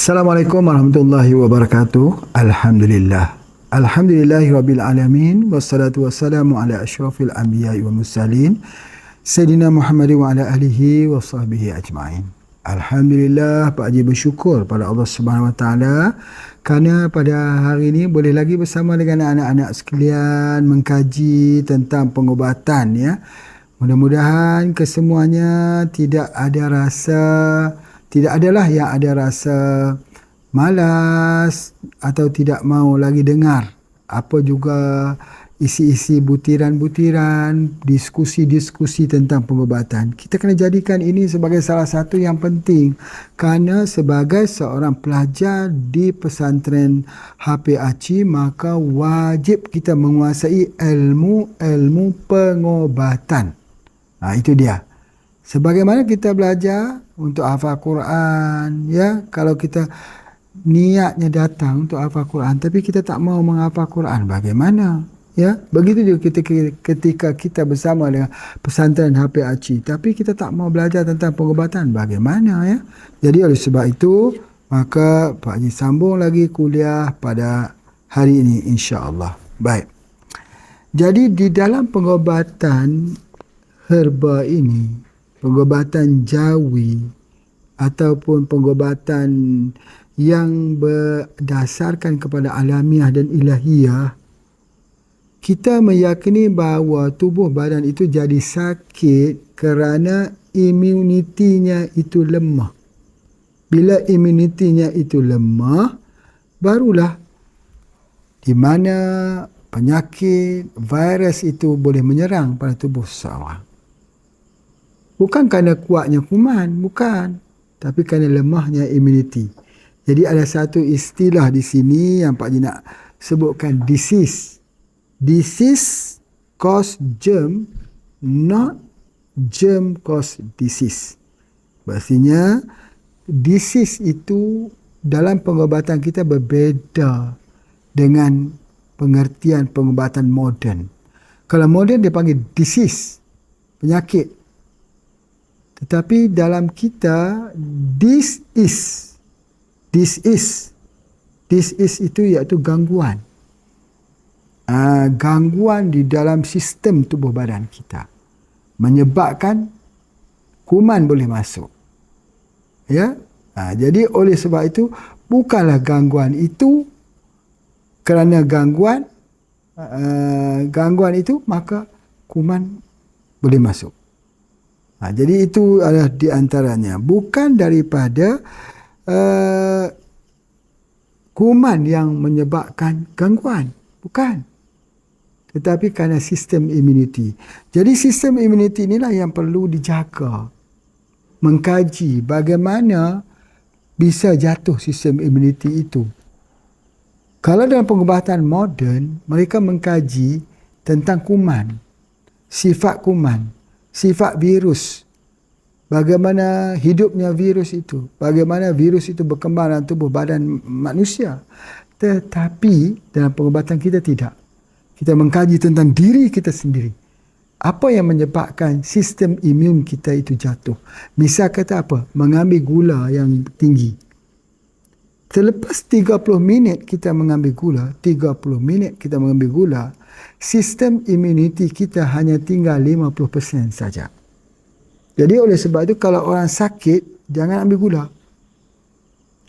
Assalamualaikum warahmatullahi wabarakatuh. Alhamdulillah. Alhamdulillahirabbil alamin wassalatu wassalamu ala asyrafil anbiya'i wal mursalin Sayyidina Muhammad wa ala alihi wa sahbihi ajma'in. Alhamdulillah, Pak Haji bersyukur pada Allah Subhanahu wa taala kerana pada hari ini boleh lagi bersama dengan anak-anak sekalian mengkaji tentang pengobatan ya. Mudah-mudahan kesemuanya tidak adalah yang ada rasa malas atau tidak mau lagi dengar apa juga isi-isi butiran-butiran, diskusi-diskusi tentang pengobatan. Kita kena jadikan ini sebagai salah satu yang penting kerana sebagai seorang pelajar di pesantren HPAC maka wajib kita menguasai ilmu pengobatan. Itu dia. Sebagaimana kita belajar untuk hafal Quran, ya, kalau kita niatnya datang untuk hafal Quran tapi kita tak mau menghafal Quran, bagaimana? Ya, begitu juga ketika kita bersama dengan pesantren HPAC tapi kita tak mau belajar tentang pengobatan, bagaimana ya? Jadi oleh sebab itu maka Pak Haji sambung lagi kuliah pada hari ini insya-Allah. Baik. Jadi di dalam pengobatan herba ini, pengobatan jawi ataupun pengobatan yang berdasarkan kepada alamiah dan ilahiyah, kita meyakini bahawa tubuh badan itu jadi sakit kerana imunitinya itu lemah. Bila imunitinya itu lemah, barulah di mana penyakit, virus itu boleh menyerang pada tubuh seseorang. Bukan kerana kuatnya kuman, bukan. Tapi kerana lemahnya imuniti. Jadi ada satu istilah di sini yang Pak Haji nak sebutkan, disease. Disease cause germ, not germ cause disease. Maksudnya, disease itu dalam pengobatan kita berbeza dengan pengertian pengobatan moden. Kalau moden dia panggil disease, penyakit. Tetapi dalam kita, this is itu iaitu gangguan. Gangguan di dalam sistem tubuh badan kita. Menyebabkan kuman boleh masuk. Ya, jadi oleh sebab itu, bukanlah gangguan itu kerana gangguan itu maka kuman boleh masuk. Jadi itu adalah di antaranya. Bukan daripada kuman yang menyebabkan gangguan. Bukan. Tetapi kerana sistem imuniti. Jadi sistem imuniti inilah yang perlu dijaga. Mengkaji bagaimana bisa jatuh sistem imuniti itu. Kalau dalam pengobatan moden, mereka mengkaji tentang kuman. Sifat kuman. Sifat virus, bagaimana hidupnya virus itu, bagaimana virus itu berkembang dalam tubuh badan manusia. Tetapi dalam pengobatan kita tidak. Kita mengkaji tentang diri kita sendiri. Apa yang menyebabkan sistem imun kita itu jatuh? Misal kata apa? Mengambil gula yang tinggi. Selepas 30 minit kita mengambil gula, sistem imuniti kita hanya tinggal 50% saja. Jadi oleh sebab itu kalau orang sakit, jangan ambil gula.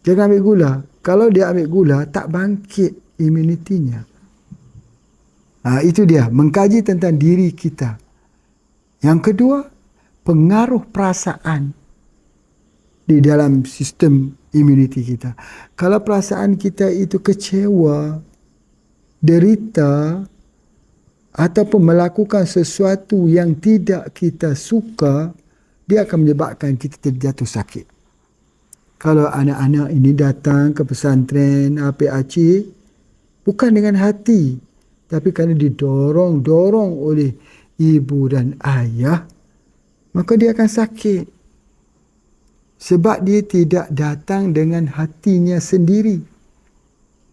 Jangan ambil gula. Kalau dia ambil gula, tak bangkit imunitinya. Itu dia, mengkaji tentang diri kita. Yang kedua, pengaruh perasaan di dalam sistem imuniti kita. Kalau perasaan kita itu kecewa, derita, ataupun melakukan sesuatu yang tidak kita suka, dia akan menyebabkan kita terjatuh sakit. Kalau anak-anak ini datang ke pesantren HPAC, bukan dengan hati, tapi kerana didorong-dorong oleh ibu dan ayah, maka dia akan sakit. Sebab dia tidak datang dengan hatinya sendiri.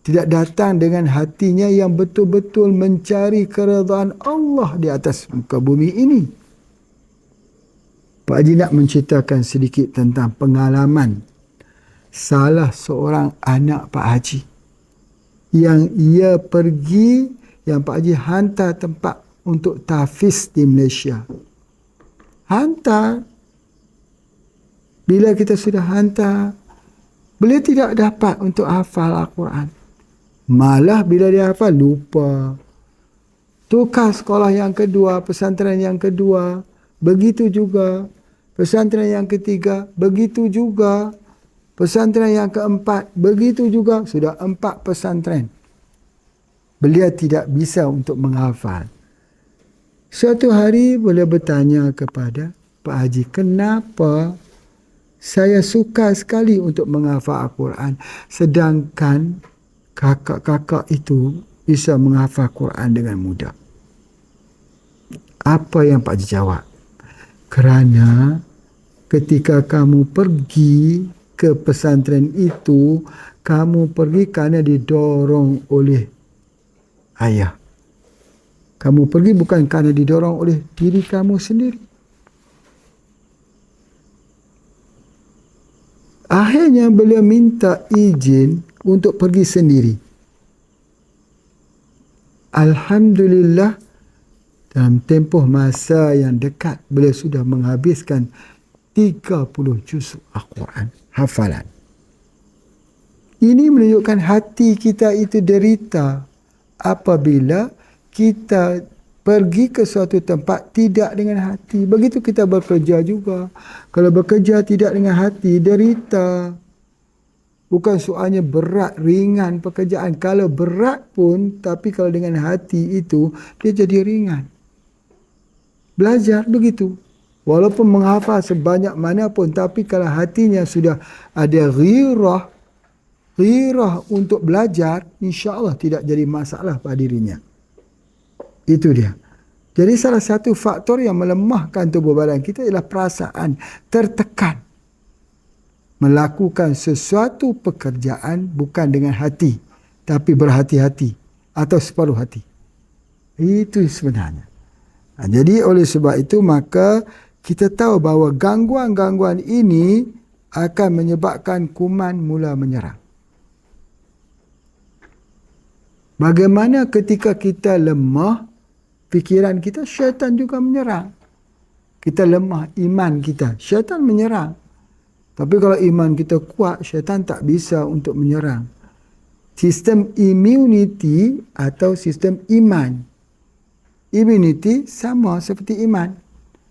Tidak datang dengan hatinya yang betul-betul mencari keredaan Allah di atas muka bumi ini. Pak Haji nak menceritakan sedikit tentang pengalaman salah seorang anak Pak Haji yang ia pergi, yang Pak Haji hantar tempat untuk tahfiz di Malaysia. Hantar. Bila kita sudah hantar, beliau tidak dapat untuk hafal Al-Quran. Malah bila dia hafal, lupa. Tukar sekolah yang kedua, pesantren yang kedua, begitu juga. Pesantren yang ketiga, begitu juga. Pesantren yang keempat, begitu juga. Sudah 4 pesantren. Beliau tidak bisa untuk menghafal. Suatu hari beliau bertanya kepada Pak Haji, kenapa saya suka sekali untuk menghafal Al-Quran, sedangkan kakak-kakak itu bisa menghafal Quran dengan mudah. Apa yang Pak Haji jawab? Kerana ketika kamu pergi ke pesantren itu, kamu pergi kerana didorong oleh ayah. Kamu pergi bukan kerana didorong oleh diri kamu sendiri. Akhirnya beliau minta izin untuk pergi sendiri. Alhamdulillah, dalam tempoh masa yang dekat, beliau sudah menghabiskan 30 juz Al-Quran hafalan. Ini menunjukkan hati kita itu derita apabila kita pergi ke suatu tempat tidak dengan hati. Begitu kita bekerja juga. Kalau bekerja tidak dengan hati, derita. Bukan soalnya berat, ringan pekerjaan. Kalau berat pun, tapi kalau dengan hati itu, dia jadi ringan. Belajar begitu. Walaupun menghafal sebanyak mana pun, tapi kalau hatinya sudah ada ghirah untuk belajar, insya-Allah tidak jadi masalah pada dirinya. Itu dia. Jadi salah satu faktor yang melemahkan tubuh badan kita ialah perasaan tertekan. Melakukan sesuatu pekerjaan bukan dengan hati, tapi berhati-hati atau separuh hati. Itu sebenarnya. Jadi oleh sebab itu maka kita tahu bahawa gangguan-gangguan ini akan menyebabkan kuman mula menyerang. Bagaimana ketika kita lemah, fikiran kita, syaitan juga menyerang. Kita lemah iman kita, syaitan menyerang. Tapi kalau iman kita kuat, syaitan tak bisa untuk menyerang. Sistem immunity atau sistem iman. Immunity sama seperti iman.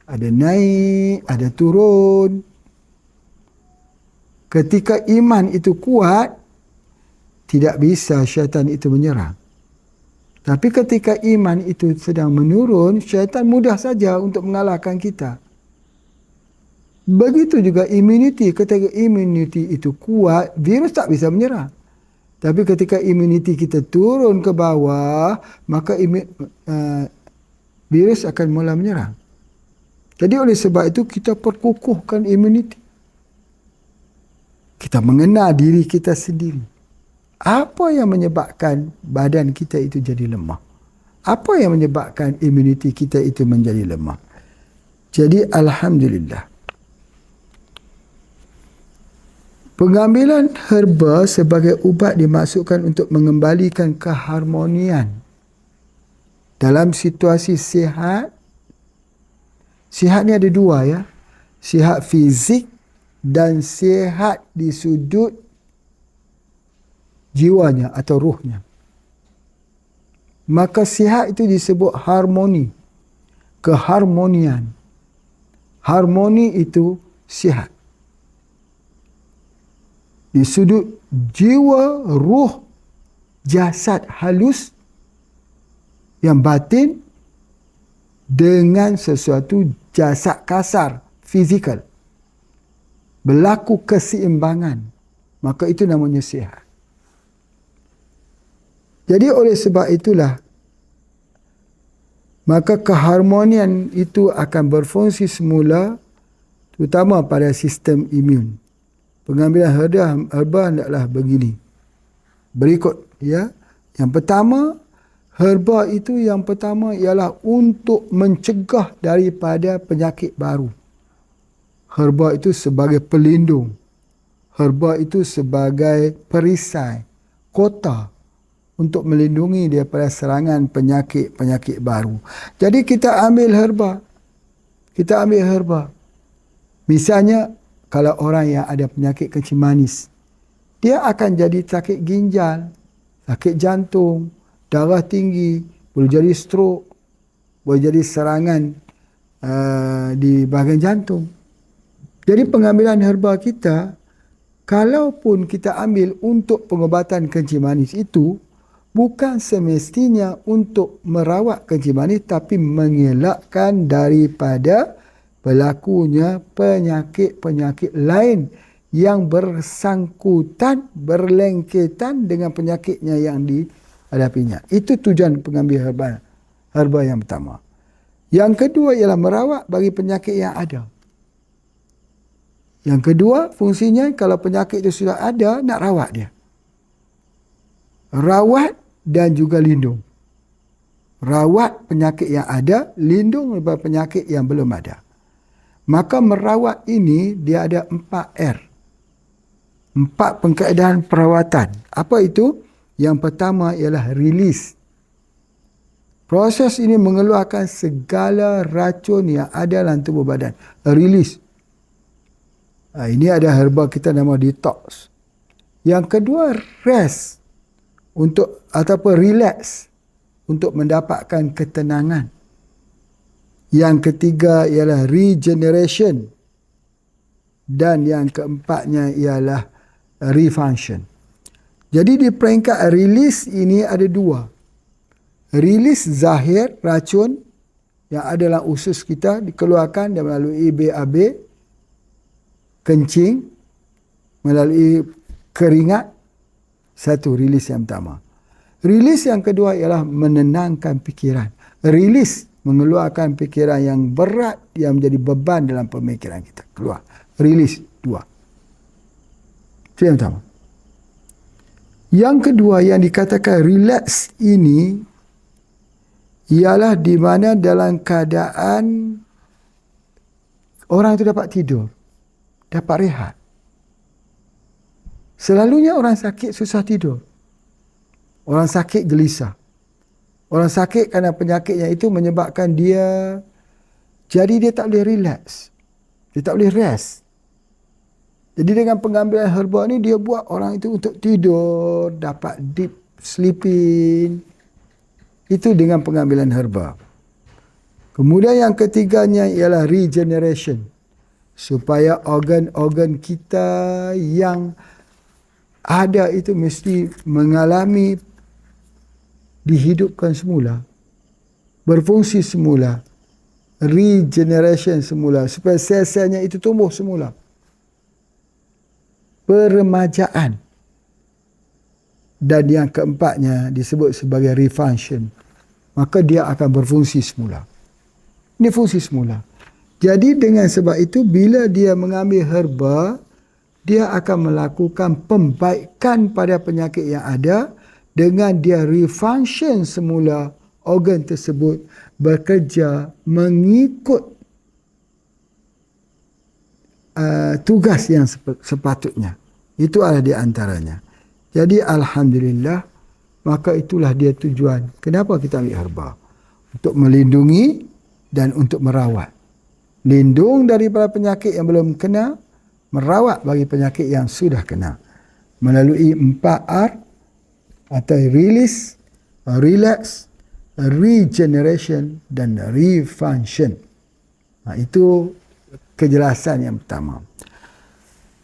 Ada naik, ada turun. Ketika iman itu kuat, tidak bisa syaitan itu menyerang. Tapi ketika iman itu sedang menurun, syaitan mudah saja untuk mengalahkan kita. Begitu juga immunity. Ketika immunity itu kuat, virus tak bisa menyerang. Tapi ketika immunity kita turun ke bawah, maka virus akan mula menyerang. Jadi oleh sebab itu kita perkukuhkan immunity. Kita mengenal diri kita sendiri. Apa yang menyebabkan badan kita itu jadi lemah? Apa yang menyebabkan immunity kita itu menjadi lemah? Jadi alhamdulillah. Pengambilan herba sebagai ubat dimaksudkan untuk mengembalikan keharmonian dalam situasi sihat. Sihat ni ada dua ya. Sihat fizik dan sihat di sudut jiwanya atau ruhnya. Maka sihat itu disebut harmoni. Keharmonian. Harmoni itu sihat. Di sudut jiwa, ruh, jasad halus yang batin dengan sesuatu jasad kasar, fizikal. Berlaku keseimbangan. Maka itu namanya sihat. Jadi oleh sebab itulah, maka keharmonian itu akan berfungsi semula, terutama pada sistem imun. Pengambilan herba adalah begini. Berikut ya. Yang pertama, herba itu yang pertama ialah untuk mencegah daripada penyakit baru. Herba itu sebagai pelindung. herba itu sebagai perisai, kota untuk melindungi daripada serangan penyakit-penyakit baru. Jadi kita ambil herba. Misalnya, kalau orang yang ada penyakit kencing manis, dia akan jadi sakit ginjal, sakit jantung, darah tinggi, boleh jadi stroke, boleh jadi serangan di bahagian jantung. Jadi pengambilan herba kita, kalaupun kita ambil untuk pengobatan kencing manis itu, bukan semestinya untuk merawat kencing manis, tapi mengelakkan daripada berlakunya penyakit-penyakit lain yang bersangkutan, berlengketan dengan penyakitnya yang dihadapinya. Itu tujuan pengambil herba yang pertama. Yang kedua ialah merawat bagi penyakit yang ada. Yang kedua, fungsinya kalau penyakit itu sudah ada, nak rawat dia. Rawat dan juga lindung. Rawat penyakit yang ada, lindung daripada penyakit yang belum ada. Maka merawat ini dia ada 4R. 4 pengkaedahan perawatan. Apa itu? Yang pertama ialah release. Proses ini mengeluarkan segala racun yang ada dalam tubuh badan. Release. Ini ada herba kita nama detox. Yang kedua, rest. Ataupun relax. Untuk mendapatkan ketenangan. Yang ketiga ialah regeneration. Dan yang keempatnya ialah refunction. Jadi di peringkat release ini ada 2. Release zahir, racun yang ada dalam usus kita dikeluarkan dan melalui BAB, kencing, melalui keringat. Satu release yang pertama. Release yang kedua ialah menenangkan fikiran. Release mengeluarkan fikiran yang berat yang menjadi beban dalam pemikiran kita. Keluar. Release 2. Itu yang pertama. Yang kedua yang dikatakan relax ini ialah di mana dalam keadaan orang itu dapat tidur, dapat rehat. Selalunya orang sakit susah tidur. Orang sakit gelisah. Orang sakit kerana penyakitnya itu menyebabkan dia, jadi dia tak boleh relax. Dia tak boleh rest. Jadi dengan pengambilan herba ni dia buat orang itu untuk tidur, dapat deep sleeping. Itu dengan pengambilan herba. Kemudian yang ketiganya ialah regeneration. Supaya organ-organ kita yang ada itu mesti mengalami dihidupkan semula, berfungsi semula, regeneration semula, supaya sel-selnya itu tumbuh semula. Peremajaan. Dan yang keempatnya disebut sebagai refunction. Maka dia akan berfungsi semula. Ini fungsi semula. Jadi dengan sebab itu bila dia mengambil herba, dia akan melakukan pembaikan pada penyakit yang ada dengan dia refunction semula organ tersebut bekerja mengikut tugas yang sepatutnya. Itu adalah di antaranya. Jadi alhamdulillah, maka itulah dia tujuan. Kenapa kita ambil herba? Untuk melindungi dan untuk merawat. Lindung daripada penyakit yang belum kena, merawat bagi penyakit yang sudah kena. Melalui 4R atau release, relax, regeneration dan refunction. Itu kejelasan yang pertama.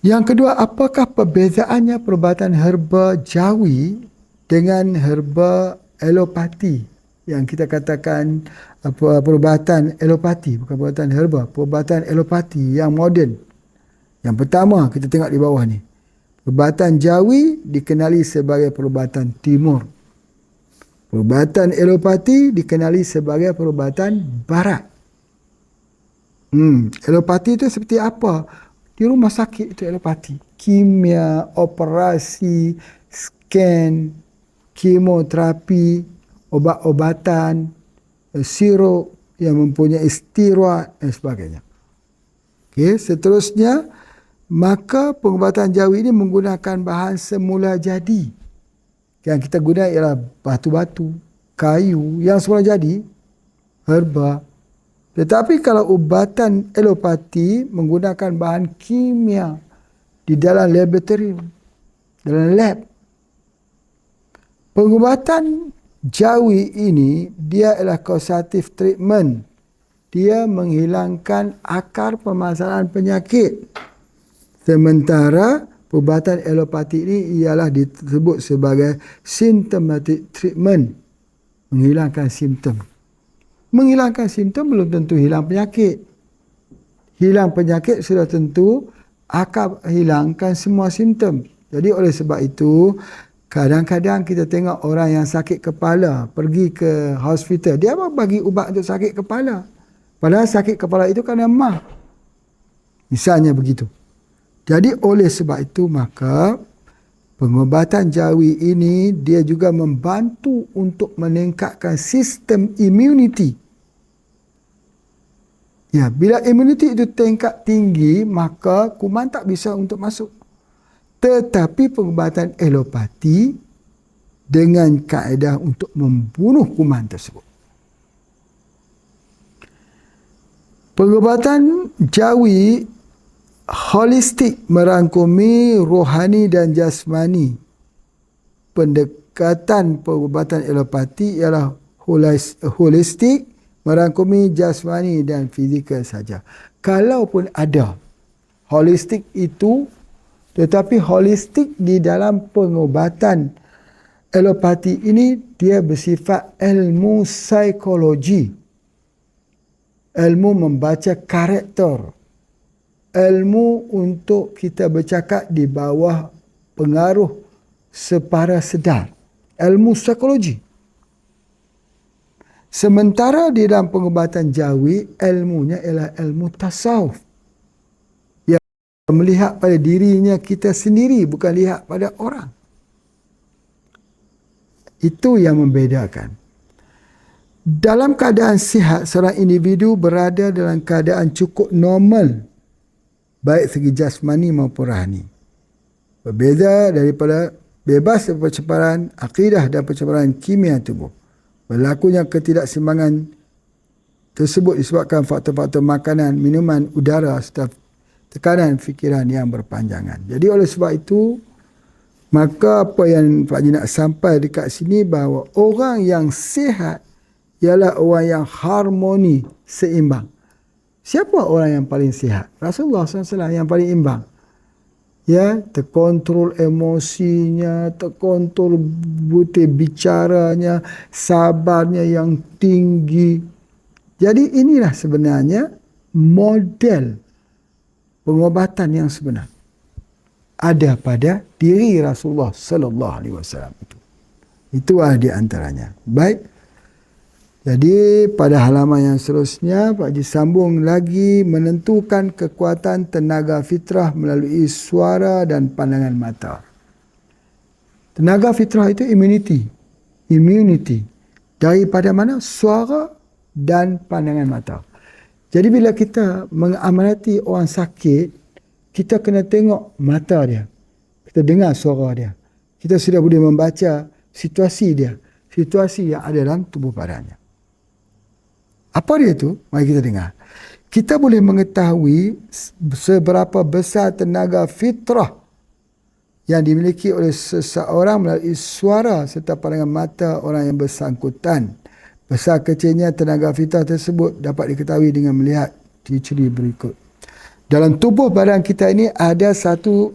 Yang kedua, apakah perbezaannya perubatan herba Jawi dengan herba alopati? Yang kita katakan perubatan alopati, bukan perubatan herba, perubatan alopati yang moden. Yang pertama kita tengok di bawah ni. Perubatan Jawi dikenali sebagai perubatan timur. Perubatan alopati dikenali sebagai perubatan barat. Alopati itu seperti apa? Di rumah sakit itu alopati. Kimia, operasi, scan, kemoterapi, obat-obatan, sirup yang mempunyai steroid dan sebagainya. Okey, seterusnya Maka pengubatan jawi ini menggunakan bahan semula jadi. Yang kita guna ialah batu-batu, kayu yang semula jadi, herba. Tetapi kalau ubatan alopati menggunakan bahan kimia di dalam laboratorium, dalam lab. Pengubatan jawi ini dia ialah causative treatment. Dia menghilangkan akar permasalahan penyakit. Sementara perubatan alopati ini ialah disebut sebagai symptomatic treatment. Menghilangkan simptom. Menghilangkan simptom belum tentu hilang penyakit. Hilang penyakit sudah tentu akan hilangkan semua simptom. Jadi oleh sebab itu, kadang-kadang kita tengok orang yang sakit kepala pergi ke hospital. Dia bagi ubat untuk sakit kepala. Padahal sakit kepala itu kan mah. Misalnya begitu. Jadi oleh sebab itu maka pengubatan jawi ini dia juga membantu untuk meningkatkan sistem immunity. Ya, bila immunity itu tingkat tinggi maka kuman tak bisa untuk masuk. Tetapi pengubatan alopati dengan kaedah untuk membunuh kuman tersebut. Pengubatan jawi holistik merangkumi rohani dan jasmani. Pendekatan pengubatan alopati ialah holistik, merangkumi jasmani dan fizikal saja. Kalaupun ada holistik itu, tetapi holistik di dalam pengubatan alopati ini dia bersifat ilmu psikologi. Ilmu membaca karakter. Ilmu untuk kita bercakap di bawah pengaruh separa sedar. Ilmu psikologi. Sementara di dalam pengubatan jawi, ilmunya ialah ilmu tasawuf. Yang melihat pada dirinya kita sendiri, bukan lihat pada orang. Itu yang membedakan. Dalam keadaan sihat, seorang individu berada dalam keadaan cukup normal, baik segi jasmani maupun rohani. Berbeza daripada bebas daripada pencemaran akidah dan pencemaran kimia tubuh. Berlakunya ketidakseimbangan tersebut disebabkan faktor-faktor makanan, minuman, udara serta tekanan fikiran yang berpanjangan. Jadi oleh sebab itu, maka apa yang Pak Haji nak sampai dekat sini bahawa orang yang sihat ialah orang yang harmoni, seimbang. Siapa orang yang paling sihat? Rasulullah SAW yang paling imbang. Ya, terkontrol emosinya, terkontrol butir bicaranya, sabarnya yang tinggi. Jadi inilah sebenarnya model pengobatan yang sebenar. Ada pada diri Rasulullah SAW itu. Itulah di antaranya. Baik. Jadi pada halaman yang seterusnya Pak Haji sambung lagi menentukan kekuatan tenaga fitrah melalui suara dan pandangan mata. Tenaga fitrah itu immunity. Immunity. Daripada mana? Suara dan pandangan mata. Jadi bila kita mengamanati orang sakit, kita kena tengok mata dia. Kita dengar suara dia. Kita sudah boleh membaca situasi dia. Situasi yang ada dalam tubuh badannya. Apa dia itu? Mari kita dengar. Kita boleh mengetahui seberapa besar tenaga fitrah yang dimiliki oleh seseorang melalui suara serta pandangan mata orang yang bersangkutan. Besar kecilnya tenaga fitrah tersebut dapat diketahui dengan melihat ciri-ciri berikut. Dalam tubuh badan kita ini ada satu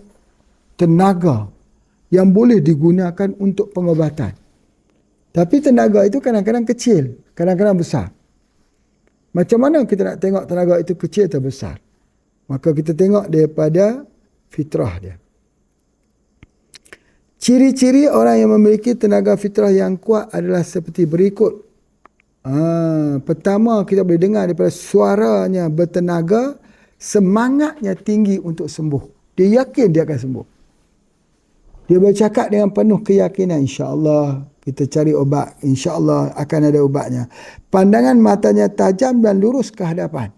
tenaga yang boleh digunakan untuk pengobatan. Tapi tenaga itu kadang-kadang kecil, kadang-kadang besar. Macam mana kita nak tengok tenaga itu kecil atau besar? Maka kita tengok daripada fitrah dia. Ciri-ciri orang yang memiliki tenaga fitrah yang kuat adalah seperti berikut. Pertama, kita boleh dengar daripada suaranya bertenaga, semangatnya tinggi untuk sembuh. Dia yakin dia akan sembuh. Dia bercakap dengan penuh keyakinan, insya-Allah kita cari obat, insya-Allah akan ada ubatnya. Pandangan matanya tajam dan lurus ke hadapan.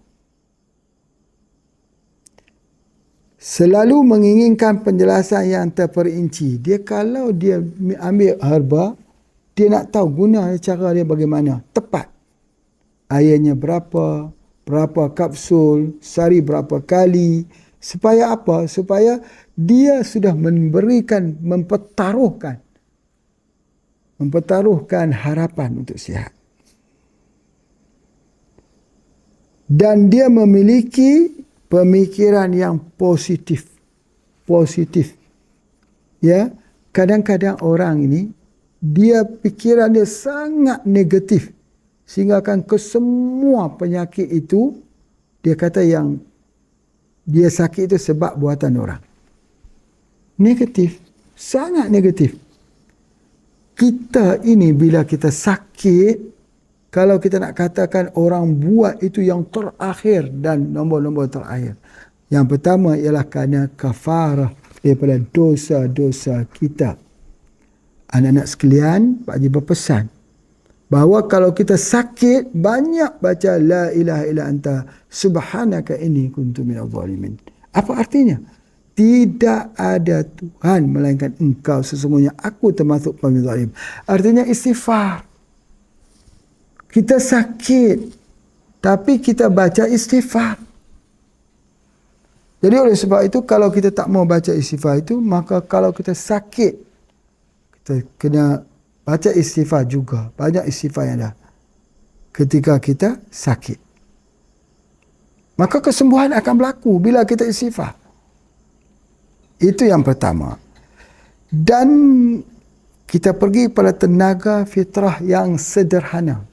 selalu menginginkan penjelasan yang terperinci. Dia kalau dia ambil herba, dia nak tahu guna cara dia bagaimana. Tepat. Airnya berapa kapsul, sehari berapa kali. Supaya apa? Supaya dia sudah mempertaruhkan harapan untuk sihat. Dan dia memiliki pemikiran yang positif. Ya, kadang-kadang orang ini dia pikiran dia sangat negatif sehingga akan ke semua penyakit itu dia kata yang dia sakit itu sebab buatan orang. Negatif, sangat negatif. Kita ini bila kita sakit, kalau kita nak katakan orang buat itu yang terakhir dan nombor-nombor terakhir. Yang pertama ialah kerana kafarah daripada dosa-dosa kita. Anak-anak sekalian, Pak Haji berpesan bahawa kalau kita sakit, banyak baca la ilaha illa anta subhanaka inni kuntu minadh dhalimin. Apa artinya? Tidak ada Tuhan melainkan engkau, sesungguhnya aku termasuk pemzalim. Artinya istighfar. Kita sakit, tapi kita baca istighfar. Jadi oleh sebab itu, kalau kita tak mau baca istighfar itu, maka kalau kita sakit, kita kena baca istighfar juga. Banyak istighfar yang ada ketika kita sakit. Maka kesembuhan akan berlaku bila kita istighfar. Itu yang pertama. Dan kita pergi pada tenaga fitrah yang sederhana.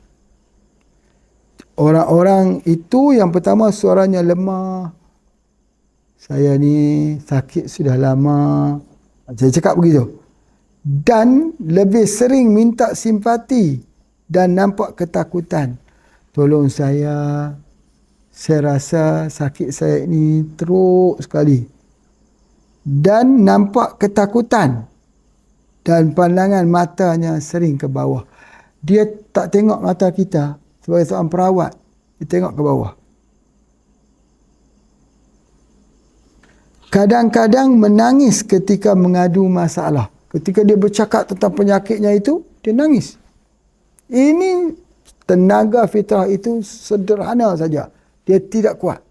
Orang-orang itu yang pertama suaranya lemah. Saya ni sakit sudah lama. Saya cakap begitu. Dan lebih sering minta simpati dan nampak ketakutan. Tolong saya rasa sakit saya ini teruk sekali. Dan nampak ketakutan. Dan pandangan matanya sering ke bawah. Dia tak tengok mata kita. Sebagai seorang perawat, dia tengok ke bawah. Kadang-kadang menangis ketika mengadu masalah. Ketika dia bercakap tentang penyakitnya itu, dia nangis. Ini tenaga fitrah itu sederhana saja. Dia tidak kuat.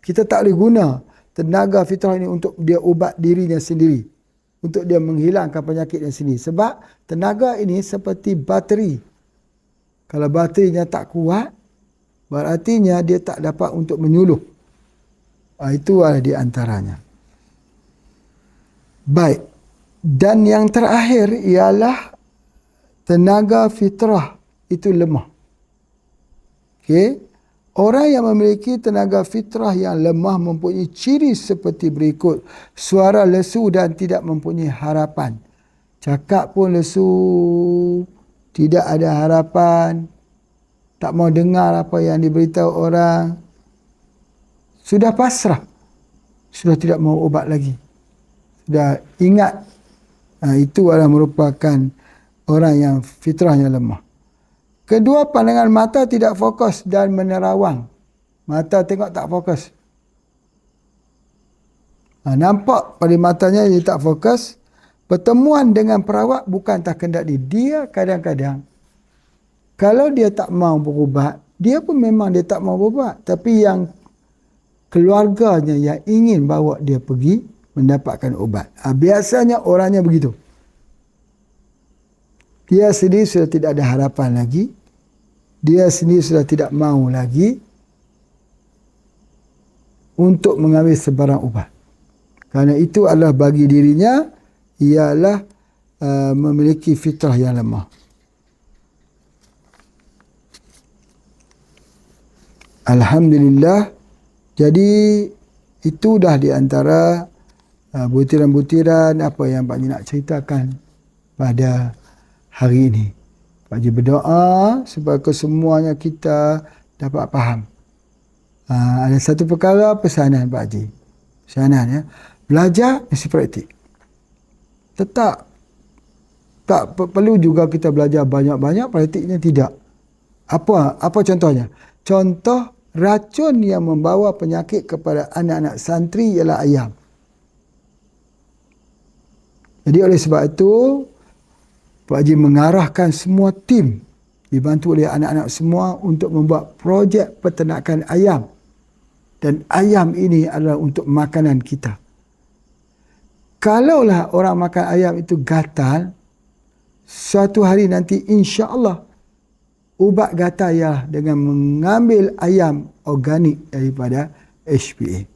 Kita tak boleh guna tenaga fitrah ini untuk dia ubat dirinya sendiri. Untuk dia menghilangkan penyakitnya sendiri. Sebab tenaga ini seperti bateri. Kalau baterinya tak kuat, berartinya dia tak dapat untuk menyuluh. Itu adalah di antaranya. Baik. Dan yang terakhir ialah tenaga fitrah itu lemah. Okey. Orang yang memiliki tenaga fitrah yang lemah mempunyai ciri seperti berikut. Suara lesu dan tidak mempunyai harapan. Cakap pun lesu, tidak ada harapan, tak mau dengar apa yang diberitahu orang. Sudah pasrah. Sudah tidak mau ubat lagi. Sudah ingat. Itu adalah merupakan orang yang fitrahnya lemah. Kedua, pandangan mata tidak fokus dan menerawang. Mata tengok tak fokus. Nampak pada matanya dia tak fokus. Pertemuan dengan perawat bukan tak kendali. Dia kadang-kadang, kalau dia tak mau berubat, dia pun memang dia tak mau berubat. Tapi yang keluarganya yang ingin bawa dia pergi mendapatkan ubat. Biasanya orangnya begitu. Dia sendiri sudah tidak ada harapan lagi. Dia sendiri sudah tidak mau lagi untuk mengambil sebarang ubat. Kerana itu adalah bagi dirinya ialah memiliki fitrah yang lemah. Alhamdulillah. Jadi itu dah di antara butiran-butiran apa yang Pak Haji nak ceritakan pada hari ini. Pak Haji berdoa supaya kesemuanya kita dapat faham. Ada satu perkara pesanan Pak Haji. Pesanan ya. Belajar mesti praktik. Tak perlu juga kita belajar banyak-banyak, praktiknya tidak. Apa contohnya? Contoh racun yang membawa penyakit kepada anak-anak santri ialah ayam. Jadi oleh sebab itu, Pak Haji mengarahkan semua tim dibantu oleh anak-anak semua untuk membuat projek peternakan ayam. Dan ayam ini adalah untuk makanan kita. Kalaulah orang makan ayam itu gatal, suatu hari nanti insya-Allah ubat gatal ialah dengan mengambil ayam organik daripada HPA.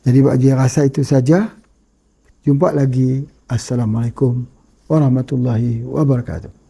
Jadi Pak Haji rasa itu saja. Jumpa lagi. Assalamualaikum warahmatullahi wabarakatuh.